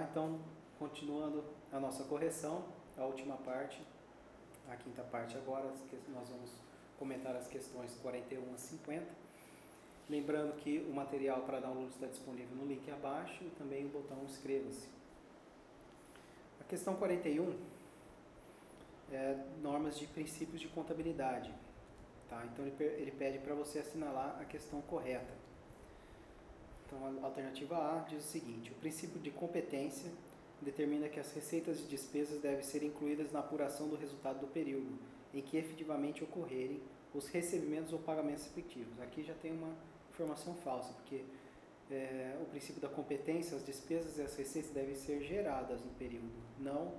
Então, continuando a nossa correção, a última parte, a quinta parte agora, nós vamos comentar as questões 41 a 50. Lembrando que o material para download está disponível no link abaixo e também o botão inscreva-se. A questão 41 é normas de princípios de contabilidade. Tá? Então ele pede para você assinalar a questão correta. Então a alternativa A diz o seguinte: o princípio de competência determina que as receitas e despesas devem ser incluídas na apuração do resultado do período em que efetivamente ocorrerem os recebimentos ou pagamentos respectivos. Aqui já tem uma informação falsa, porque o princípio da competência, as despesas e as receitas devem ser geradas no período, não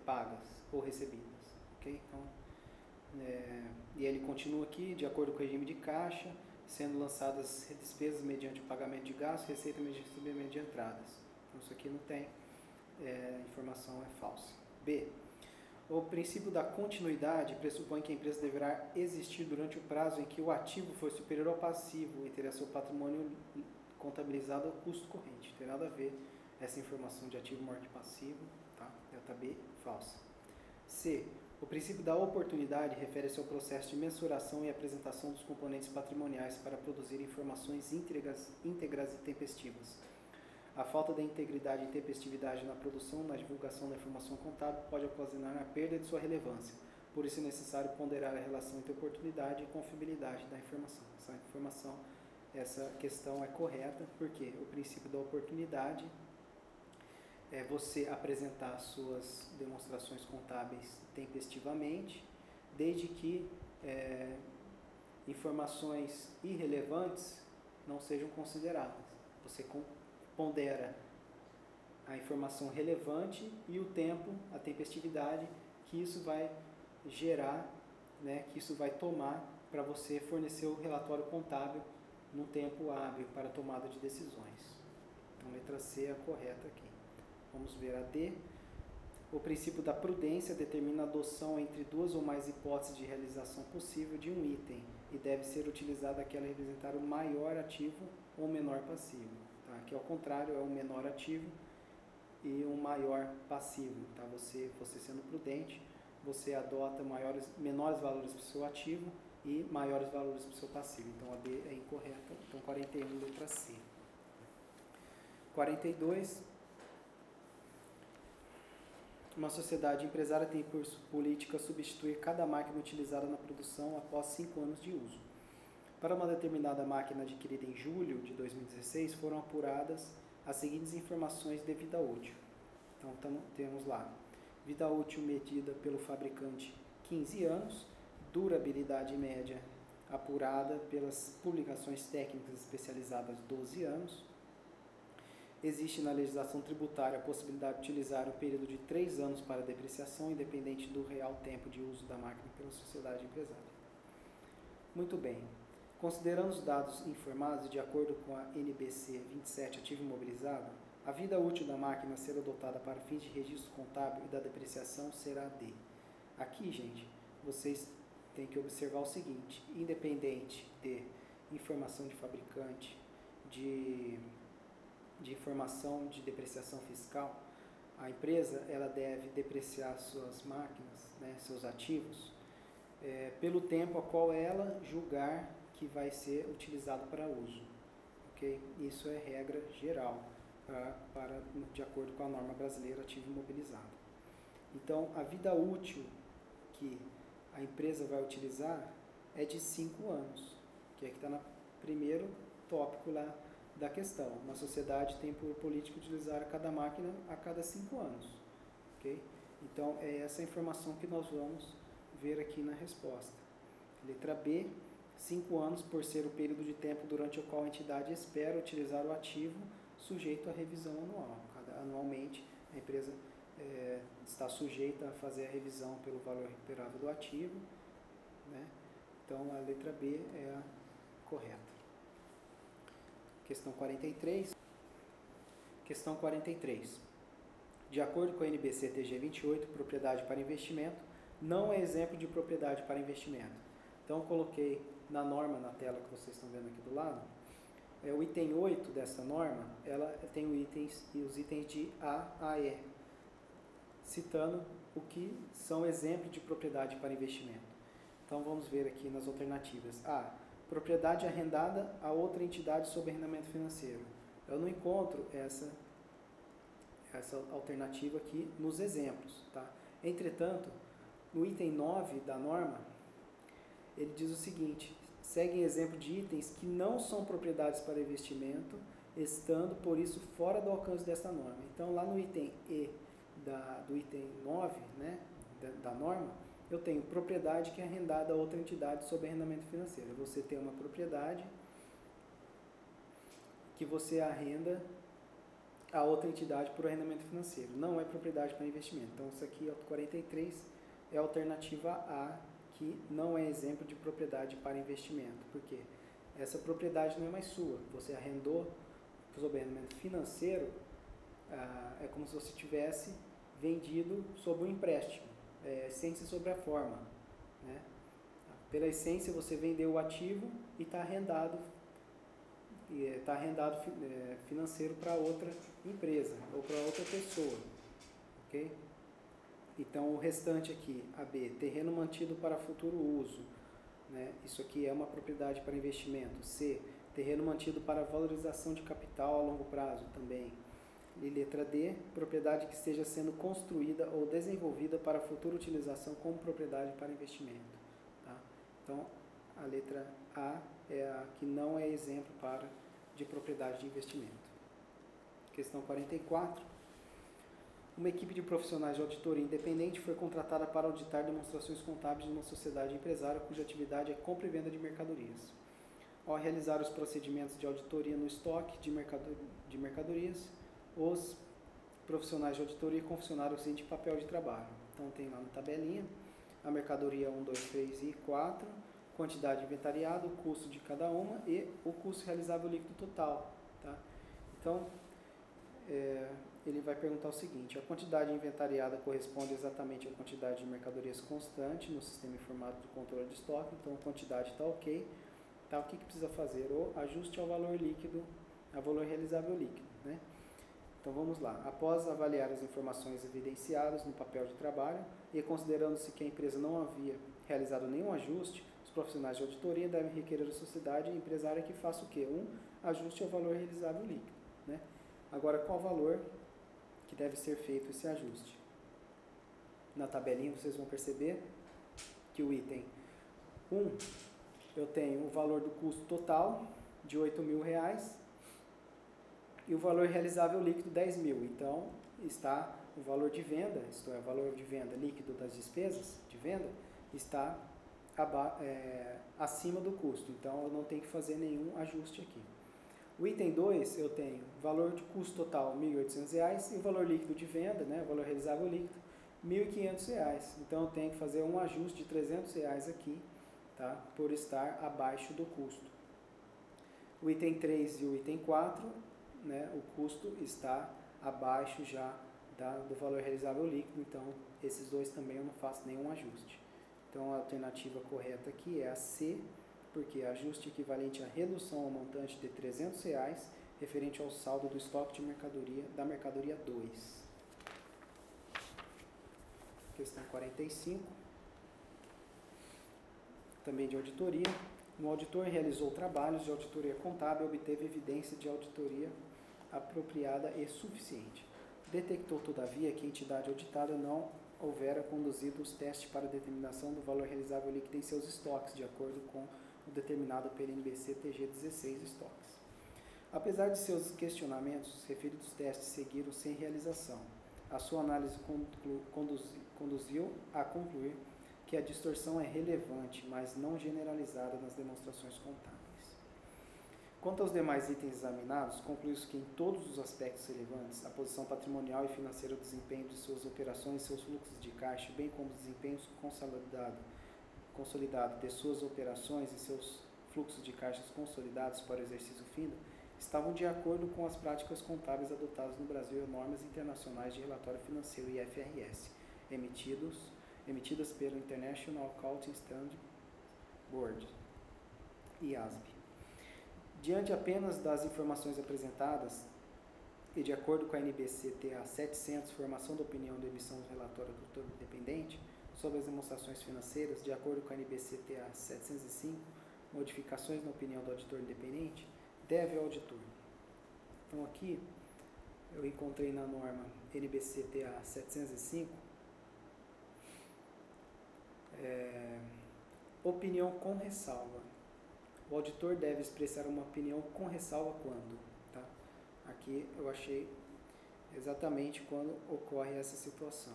pagas ou recebidas. Okay? Então, e ele continua aqui, de acordo com o regime de caixa, sendo lançadas despesas mediante o pagamento de gastos, receita mediante recebimento de entradas. Então isso aqui não tem, a informação é falsa. B. O princípio da continuidade pressupõe que a empresa deverá existir durante o prazo em que o ativo for superior ao passivo e terá seu patrimônio contabilizado ao custo corrente. Não tem nada a ver essa informação de ativo maior que passivo. Tá? Letra B, falsa. C. O princípio da oportunidade refere-se ao processo de mensuração e apresentação dos componentes patrimoniais para produzir informações íntegras e tempestivas. A falta de integridade e tempestividade na produção, na divulgação da informação contábil pode ocasionar a perda de sua relevância. Por isso é necessário ponderar a relação entre oportunidade e confiabilidade da informação. Essa questão é correta, porque o princípio da oportunidade é você apresentar suas demonstrações contábeis tempestivamente, desde que informações irrelevantes não sejam consideradas. Você pondera a informação relevante e o tempo, a tempestividade que isso vai gerar, que isso vai tomar para você fornecer o relatório contábil num tempo hábil para a tomada de decisões. Então, letra C é a correta aqui. Vamos ver a D. O princípio da prudência determina a adoção entre duas ou mais hipóteses de realização possível de um item e deve ser utilizada aquela a representar o maior ativo ou o menor passivo. Tá? Aqui ao contrário, é o menor ativo e o maior passivo. Tá? Você sendo prudente, você adota menores valores para o seu ativo e maiores valores para o seu passivo. Então a D é incorreta. Então 41, letra C. 42. Uma sociedade empresária tem por política substituir cada máquina utilizada na produção após 5 anos de uso. Para uma determinada máquina adquirida em julho de 2016, foram apuradas as seguintes informações de vida útil. Então, temos lá, vida útil medida pelo fabricante 15 anos, durabilidade média apurada pelas publicações técnicas especializadas 12 anos, existe na legislação tributária a possibilidade de utilizar o período de 3 anos para depreciação, independente do real tempo de uso da máquina pela sociedade empresária. Muito bem. Considerando os dados informados e de acordo com a NBC 27 ativo imobilizado, a vida útil da máquina a ser adotada para fins de registro contábil e da depreciação será D. Aqui, gente, vocês têm que observar o seguinte: independente de informação de fabricante, de informação de depreciação fiscal, a empresa ela deve depreciar suas máquinas, seus ativos, pelo tempo a qual ela julgar que vai ser utilizado para uso. Okay? Isso é regra geral, de acordo com a norma brasileira ativo imobilizado. Então, a vida útil que a empresa vai utilizar é de 5 anos, que é que está no primeiro tópico lá da questão. Uma sociedade tem por política utilizar cada máquina a cada 5 anos. Okay? Então, é essa informação que nós vamos ver aqui na resposta. Letra B, 5 anos por ser o período de tempo durante o qual a entidade espera utilizar o ativo sujeito à revisão anual. Anualmente, a empresa está sujeita a fazer a revisão pelo valor recuperável do ativo. Então, a letra B é a correta. Questão 43. Questão 43. De acordo com a NBC TG 28, propriedade para investimento não é exemplo de propriedade para investimento. Então, eu coloquei na norma, na tela que vocês estão vendo aqui do lado, O item 8 dessa norma, ela tem os itens de A a E, citando o que são exemplos de propriedade para investimento. Então vamos ver aqui nas alternativas. A. Propriedade arrendada a outra entidade sob arrendamento financeiro. Eu não encontro essa alternativa aqui nos exemplos. Tá? Entretanto, no item 9 da norma, ele diz o seguinte: seguem exemplo de itens que não são propriedades para investimento, estando, por isso, fora do alcance desta norma. Então, lá no item E do item 9, né, da norma, eu tenho propriedade que é arrendada a outra entidade sob arrendamento financeiro. Você tem uma propriedade que você arrenda a outra entidade por arrendamento financeiro. Não é propriedade para investimento. Então, isso aqui, 43, é a alternativa A, que não é exemplo de propriedade para investimento. Por quê? Essa propriedade não é mais sua. Você arrendou sob arrendamento financeiro, é como se você tivesse vendido sob um empréstimo. Essência sobre a forma. Né? Pela essência, você vendeu o ativo e está arrendado, financeiro para outra empresa ou para outra pessoa. Ok? Então, o restante aqui, a B, terreno mantido para futuro uso. Né? Isso aqui é uma propriedade para investimento. C, terreno mantido para valorização de capital a longo prazo também. E letra D, propriedade que esteja sendo construída ou desenvolvida para futura utilização como propriedade para investimento. Tá? Então, a letra A é a que não é exemplo de propriedade de investimento. Questão 44. Uma equipe de profissionais de auditoria independente foi contratada para auditar demonstrações contábeis de uma sociedade empresária cuja atividade é compra e venda de mercadorias. Ao realizar os procedimentos de auditoria no estoque de mercadorias, os profissionais de auditoria confeccionaram o seguinte papel de trabalho. Então, tem lá na tabelinha a mercadoria 1, 2, 3 e 4, quantidade inventariada, o custo de cada uma e o custo realizável líquido total. Tá? Então, ele vai perguntar o seguinte: a quantidade inventariada corresponde exatamente à quantidade de mercadorias constante no sistema informado do controle de estoque, então a quantidade está ok. Tá? O que precisa fazer? O ajuste ao valor líquido, ao valor realizável líquido. Né? Então vamos lá. Após avaliar as informações evidenciadas no papel de trabalho e considerando-se que a empresa não havia realizado nenhum ajuste, os profissionais de auditoria devem requerer à sociedade empresária que faça o quê? Ajuste ao valor realizável líquido. Né? Agora, qual valor que deve ser feito esse ajuste? Na tabelinha vocês vão perceber que o item 1, eu tenho o valor do custo total de R$8.000 e o valor realizável líquido 10.000. Então, está o valor de venda, isto é, o valor de venda líquido das despesas de venda, está acima do custo. Então, eu não tenho que fazer nenhum ajuste aqui. O item 2, eu tenho valor de custo total R$1.800 e o valor líquido de venda, né, o valor realizável líquido, R$1.500. Então, eu tenho que fazer um ajuste de R$300 aqui, tá, por estar abaixo do custo. O item 3 e o item 4, né, o custo está abaixo já do valor realizável líquido, então esses dois também eu não faço nenhum ajuste. Então, a alternativa correta aqui é a C, porque ajuste equivalente à redução ao montante de R$300 referente ao saldo do estoque de mercadoria da mercadoria 2. Questão 45, também de auditoria. Um auditor realizou trabalhos de auditoria contábil e obteve evidência de auditoria apropriada e suficiente. Detectou, todavia, que a entidade auditada não houvera conduzido os testes para determinação do valor realizável líquido em seus estoques, de acordo com o determinado pela NBC TG 16 estoques. Apesar de seus questionamentos, os referidos testes seguiram sem realização. A sua análise conduziu a concluir que a distorção é relevante, mas não generalizada nas demonstrações contábeis. Quanto aos demais itens examinados, conclui-se que em todos os aspectos relevantes, a posição patrimonial e financeira do desempenho de suas operações e seus fluxos de caixa, bem como o desempenho consolidado de suas operações e seus fluxos de caixas consolidados para o exercício fino, estavam de acordo com as práticas contábeis adotadas no Brasil e normas internacionais de relatório financeiro IFRS, emitidas pelo International Accounting Standards Board, IASB. Diante apenas das informações apresentadas e de acordo com a NBC-TA 700, formação da opinião da emissão do relatório do auditor independente sobre as demonstrações financeiras, de acordo com a NBC-TA 705, modificações na opinião do auditor independente, deve ao auditor. Então aqui eu encontrei na norma NBC-TA 705 opinião com ressalva. O auditor deve expressar uma opinião com ressalva quando? Tá? Aqui eu achei exatamente quando ocorre essa situação.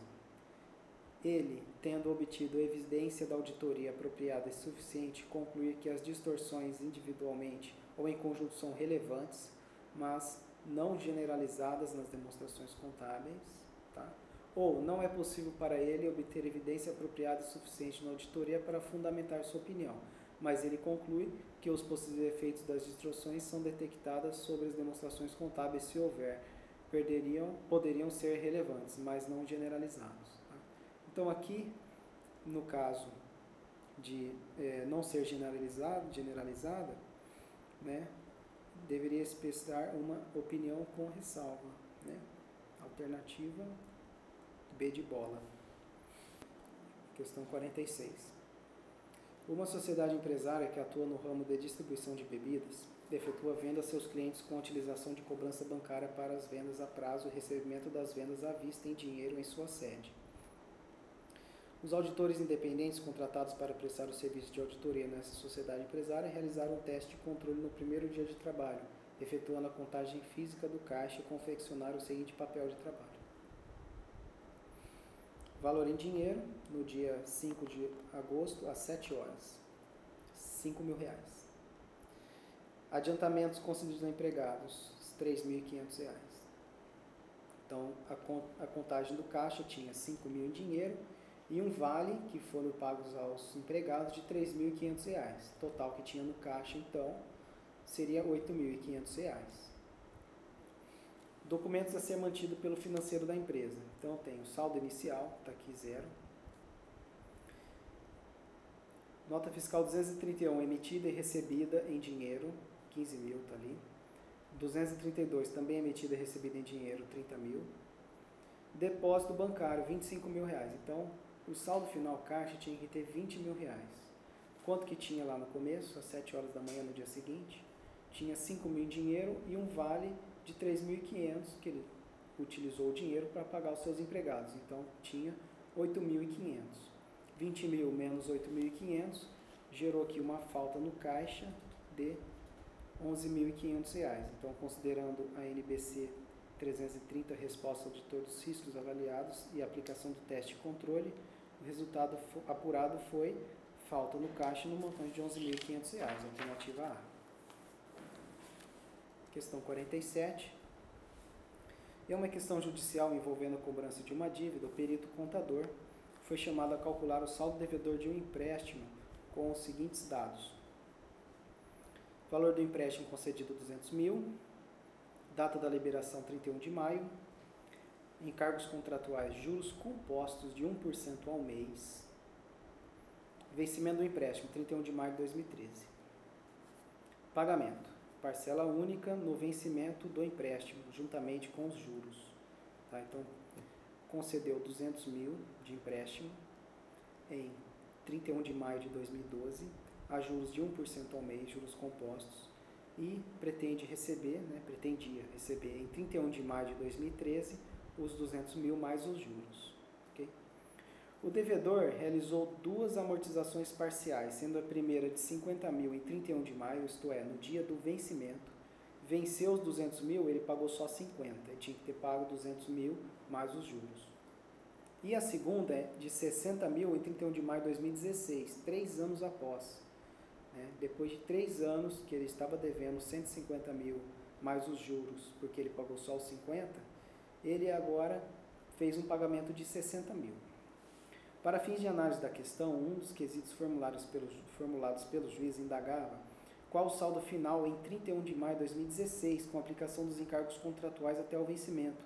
Ele, tendo obtido evidência da auditoria apropriada e suficiente, concluir que as distorções individualmente ou em conjunto são relevantes, mas não generalizadas nas demonstrações contábeis, tá? Ou não é possível para ele obter evidência apropriada e suficiente na auditoria para fundamentar sua opinião, mas ele conclui que os possíveis efeitos das distorções são detectadas sobre as demonstrações contábeis se houver, poderiam ser relevantes, mas não generalizados. Tá? Então aqui, no caso de não ser generalizada, né, deveria expressar uma opinião com ressalva, né? Alternativa B de bola. Questão 46. Uma sociedade empresária que atua no ramo de distribuição de bebidas efetua venda a seus clientes com a utilização de cobrança bancária para as vendas a prazo e recebimento das vendas à vista em dinheiro em sua sede. Os auditores independentes contratados para prestar o serviço de auditoria nessa sociedade empresária realizaram um teste de controle no primeiro dia de trabalho, efetuando a contagem física do caixa e confeccionaram o seguinte papel de trabalho. Valor em dinheiro, no dia 5 de agosto, às 7 horas. R$5.000. Adiantamentos concedidos a empregados, R$3.500. Então, a contagem do caixa tinha R$5.000 em dinheiro e um vale que foram pagos aos empregados de R$3.500. Total que tinha no caixa, então, seria R$8.500. Documentos a ser mantido pelo financeiro da empresa. Então, tem o saldo inicial, está aqui 0. Nota fiscal 231, emitida e recebida em dinheiro, 15.000 está ali. 232, também emitida e recebida em dinheiro, 30.000. Depósito bancário, R$25.000. Então, o saldo final caixa tinha que ter R$20.000. Quanto que tinha lá no começo, às 7 horas da manhã no dia seguinte? Tinha 5.000 em dinheiro e um vale de 3.500, que ele utilizou o dinheiro para pagar os seus empregados. Então, tinha 8.500. 20.000 menos 8.500 gerou aqui uma falta no caixa de R$11.500. Então, considerando a NBC 330, resposta ao auditor dos riscos avaliados e aplicação do teste de controle, o resultado apurado foi falta no caixa no montante de R$11.500, alternativa A. Questão 47. É uma questão judicial envolvendo a cobrança de uma dívida. O perito contador foi chamado a calcular o saldo devedor de um empréstimo com os seguintes dados. Valor do empréstimo concedido 200.000, data da liberação 31 de maio, encargos contratuais, juros compostos de 1% ao mês, vencimento do empréstimo 31 de maio de 2013. Pagamento. Parcela única no vencimento do empréstimo, juntamente com os juros. Tá? Então, concedeu 200.000 de empréstimo em 31 de maio de 2012, a juros de 1% ao mês, juros compostos, e pretendia receber em 31 de maio de 2013 os 200.000 mais os juros. Okay? O devedor realizou duas amortizações parciais, sendo a primeira de 50.000 em 31 de maio, isto é, no dia do vencimento. Venceu os 200.000, ele pagou só 50, ele tinha que ter pago 200.000 mais os juros. E a segunda é de 60.000 em 31 de maio de 2016, 3 anos após. Né? Depois de 3 anos que ele estava devendo 150.000 mais os juros, porque ele pagou só os 50, ele agora fez um pagamento de 60.000. Para fins de análise da questão, um dos quesitos formulados pelo juiz indagava qual o saldo final em 31 de maio de 2016, com aplicação dos encargos contratuais até o vencimento,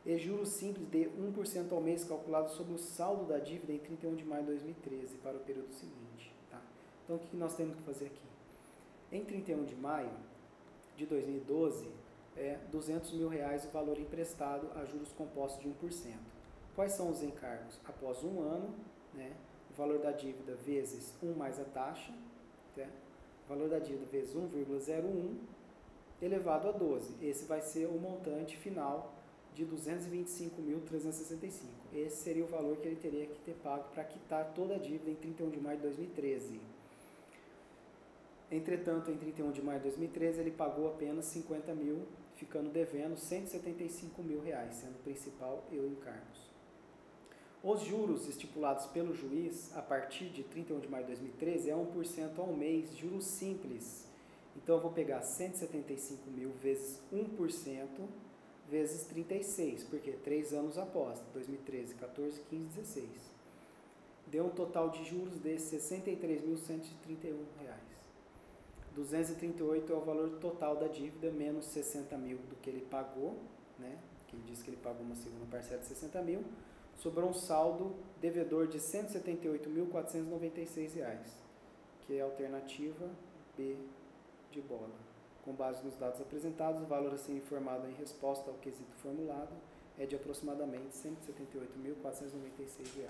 e juros simples de 1% ao mês calculado sobre o saldo da dívida em 31 de maio de 2013, para o período seguinte. Tá? Então, o que nós temos que fazer aqui? Em 31 de maio, de 2012 é R$200 mil o valor emprestado a juros compostos de 1%. Quais são os encargos? Após um ano, né, o valor da dívida vezes 1 mais a taxa, né, o valor da dívida vezes 1,01 elevado a 12. Esse vai ser o montante final de 225.365. Esse seria o valor que ele teria que ter pago para quitar toda a dívida em 31 de maio de 2013. Entretanto, em 31 de maio de 2013, ele pagou apenas 50 mil, ficando devendo 175 mil reais, sendo o principal e o encargos. Os juros estipulados pelo juiz a partir de 31 de maio de 2013 é 1% ao mês, juros simples. Então, eu vou pegar 175 mil vezes 1% vezes 36, porque 3 anos após, 2013, 14, 15, 16. Deu um total de juros de R$ 63.131. 238 é o valor total da dívida, menos 60 mil do que ele pagou, né? Que ele disse que ele pagou uma segunda parcela de 60 mil. Sobrou um saldo devedor de R$ 178.496, que é a alternativa B de bola. Com base nos dados apresentados, o valor a ser informado em resposta ao quesito formulado é de aproximadamente R$ 178.496.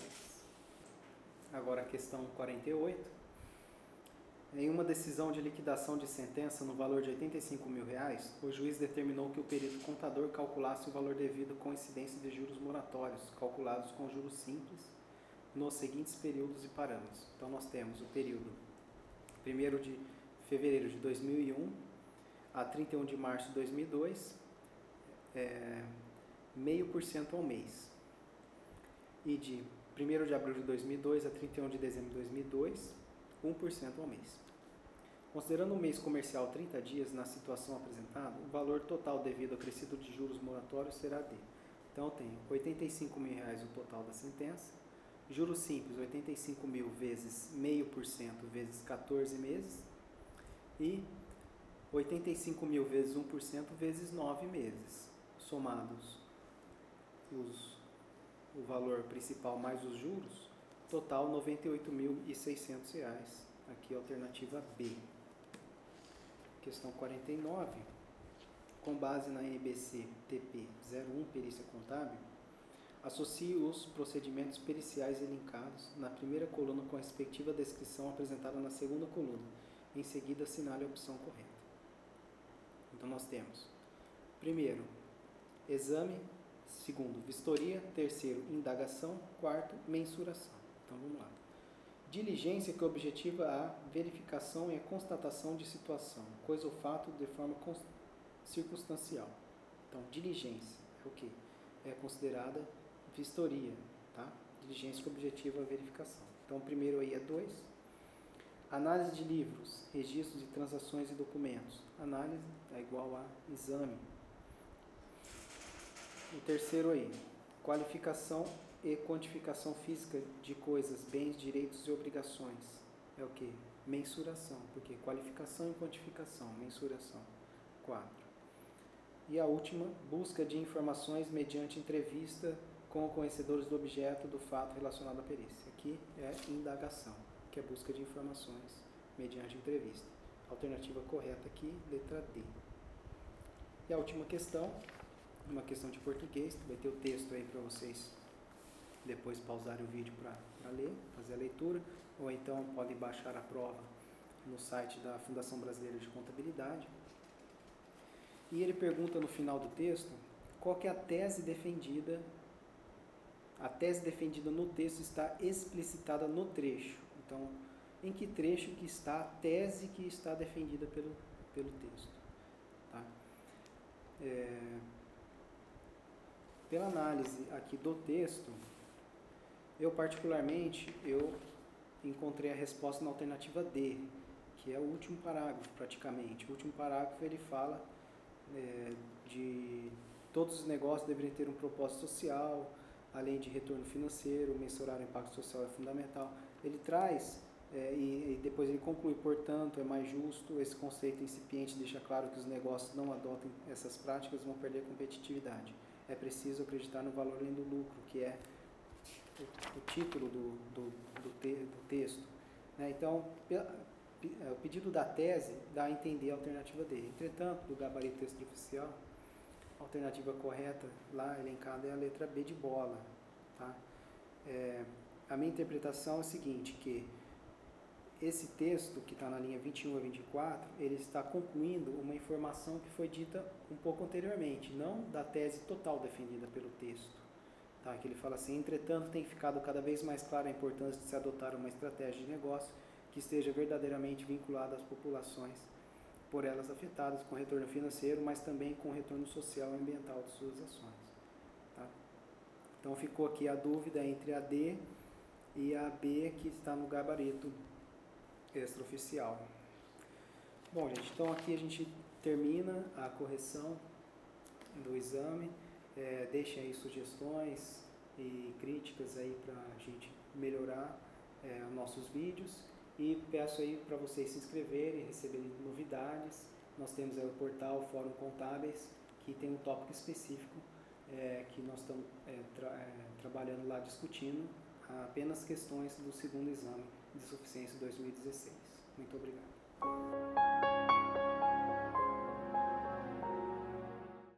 Agora a questão 48. Em uma decisão de liquidação de sentença no valor de R$ 85 mil, o juiz determinou que o perito contador calculasse o valor devido com incidência de juros moratórios, calculados com juros simples, nos seguintes períodos e parâmetros. Então, nós temos o período 1º de fevereiro de 2001 a 31 de março de 2002, 0,5% ao mês. E de 1º de abril de 2002 a 31 de dezembro de 2002, 1% ao mês. Considerando o mês comercial 30 dias na situação apresentada, o valor total devido ao acrescido de juros moratórios será de. Então, eu tenho R$ 85 mil o total da sentença, juros simples 85 mil vezes 0,5% vezes 14 meses e 85 mil vezes 1% vezes 9 meses, somados o valor principal mais os juros, total R$ 98.600. Aqui a alternativa B. Questão 49. Com base na NBC TP 01, perícia contábil, associe os procedimentos periciais elencados na primeira coluna com a respectiva descrição apresentada na segunda coluna. Em seguida, assinale a opção correta. Então, nós temos, primeiro, exame, segundo, vistoria, terceiro, indagação, quarto, mensuração. Então, vamos lá. Diligência que objetiva a verificação e a constatação de situação, coisa ou fato de forma circunstancial. Então, diligência é o quê? É considerada vistoria, tá? Diligência que objetiva a verificação. Então, o primeiro aí é 2. Análise de livros, registros de transações e documentos. Análise é igual a exame. O terceiro aí, qualificação e quantificação física de coisas, bens, direitos e obrigações. É o que? Mensuração, porque qualificação e quantificação, mensuração. 4. E a última, busca de informações mediante entrevista com conhecedores do objeto do fato relacionado à perícia. Aqui é indagação, que é busca de informações mediante entrevista. Alternativa correta aqui, letra D. E a última questão, uma questão de português, vai ter o texto aí para vocês depois pausarem o vídeo para ler, fazer a leitura, ou então podem baixar a prova no site da Fundação Brasileira de Contabilidade. E ele pergunta no final do texto qual que é a tese defendida. A tese defendida no texto está explicitada no trecho. Então, em que trecho que está a tese que está defendida pelo texto? Tá? Pela análise aqui do texto, eu particularmente, encontrei a resposta na alternativa D, que é o último parágrafo praticamente. O último parágrafo ele fala de todos os negócios deveriam ter um propósito social, além de retorno financeiro, mensurar o impacto social é fundamental. Ele traz, e depois ele conclui, portanto, é mais justo, esse conceito incipiente deixa claro que os negócios não adotem essas práticas vão perder competitividade. É preciso acreditar no valor além do lucro, que é o título do texto. Então, o pedido da tese dá a entender a alternativa D. Entretanto, do gabarito extraoficial, a alternativa correta lá elencada é a letra B de bola. Tá? A minha interpretação é a seguinte, que esse texto, que está na linha 21 a 24, ele está concluindo uma informação que foi dita um pouco anteriormente, não da tese total defendida pelo texto. Tá? Que ele fala assim, entretanto, tem ficado cada vez mais clara a importância de se adotar uma estratégia de negócio que esteja verdadeiramente vinculada às populações por elas afetadas, com retorno financeiro, mas também com retorno social e ambiental de suas ações. Tá? Então ficou aqui a dúvida entre a D e a B, que está no gabarito extraoficial. Bom, gente, então aqui a gente termina a correção do exame. Deixem aí sugestões e críticas aí para a gente melhorar os nossos vídeos. E peço aí para vocês se inscreverem e receberem novidades. Nós temos aí o portal Fórum Contábeis, que tem um tópico específico que nós estamos trabalhando lá, discutindo apenas questões do segundo exame de suficiência 2016. Muito obrigado.